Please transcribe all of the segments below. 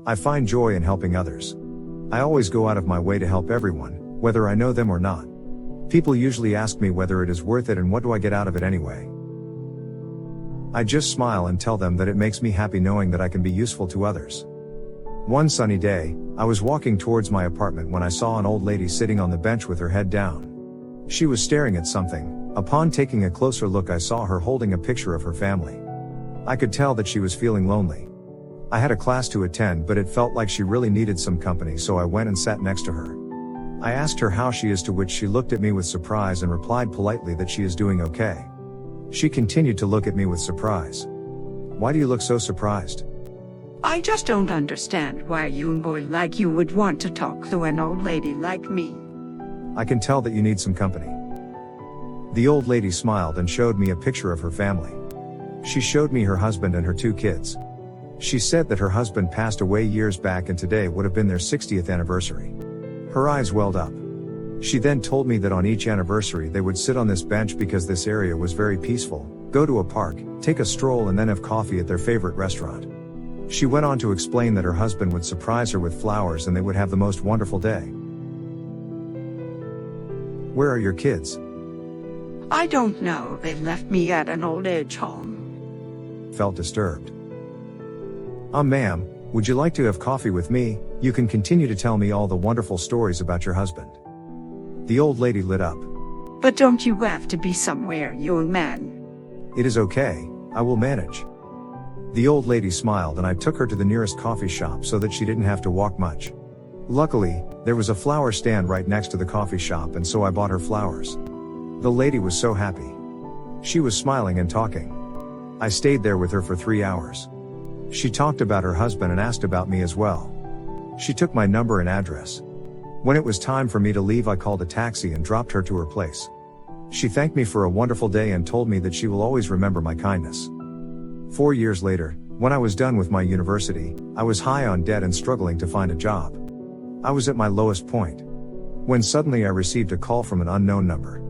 I find joy in helping others. I always go out of my way to help everyone, whether I know them or not. People usually ask me whether it is worth it and what do I get out of it anyway. I just smile and tell them that it makes me happy knowing that I can be useful to others. One sunny day, I was walking towards my apartment when I saw an old lady sitting on the bench with her head down. She was staring at something. Upon taking a closer look, I saw her holding a picture of her family. I could tell that she was feeling lonely. I had a class to attend, but it felt like she really needed some company, so I went and sat next to her. I asked her how she is, to which she looked at me with surprise and replied politely that she is doing okay. She continued to look at me with surprise. Why do you look so surprised? I just don't understand why a young boy like you would want to talk to an old lady like me. I can tell that you need some company. The old lady smiled and showed me a picture of her family. She showed me her husband and her 2 kids. She said that her husband passed away years back and today would have been their 60th anniversary. Her eyes welled up. She then told me that on each anniversary they would sit on this bench because this area was very peaceful, go to a park, take a stroll and then have coffee at their favorite restaurant. She went on to explain that her husband would surprise her with flowers and they would have the most wonderful day. Where are your kids? I don't know, they left me at an old age home. Felt disturbed. Ma'am, would you like to have coffee with me? You can continue to tell me all the wonderful stories about your husband. The old lady lit up. But don't you have to be somewhere, young man? It is okay, I will manage. The old lady smiled and I took her to the nearest coffee shop so that she didn't have to walk much. Luckily, there was a flower stand right next to the coffee shop and so I bought her flowers. The lady was so happy. She was smiling and talking. I stayed there with her for 3 hours. She talked about her husband and asked about me as well. She took my number and address. When it was time for me to leave, I called a taxi and dropped her to her place. She thanked me for a wonderful day and told me that she will always remember my kindness. 4 years later, when I was done with my university, I was high on debt and struggling to find a job. I was at my lowest point. When suddenly I received a call from an unknown number.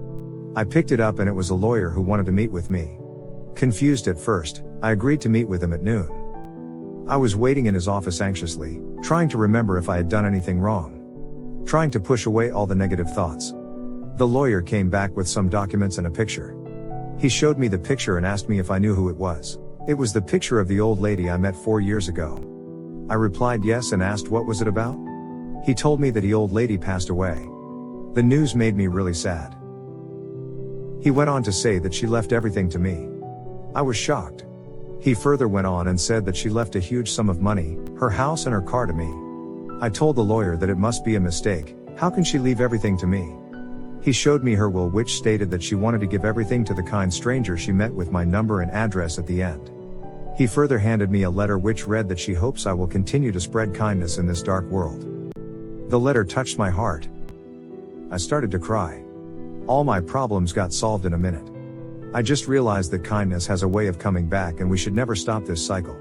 I picked it up and it was a lawyer who wanted to meet with me. Confused at first, I agreed to meet with him at noon. I was waiting in his office anxiously, trying to remember if I had done anything wrong. Trying to push away all the negative thoughts. The lawyer came back with some documents and a picture. He showed me the picture and asked me if I knew who it was. It was the picture of the old lady I met 4 years ago. I replied yes and asked what was it about? He told me that the old lady passed away. The news made me really sad. He went on to say that she left everything to me. I was shocked. He further went on and said that she left a huge sum of money, her house and her car to me. I told the lawyer that it must be a mistake. How can she leave everything to me? He showed me her will, which stated that she wanted to give everything to the kind stranger she met with my number and address at the end. He further handed me a letter which read that she hopes I will continue to spread kindness in this dark world. The letter touched my heart. I started to cry. All my problems got solved in a minute. I just realized that kindness has a way of coming back and we should never stop this cycle.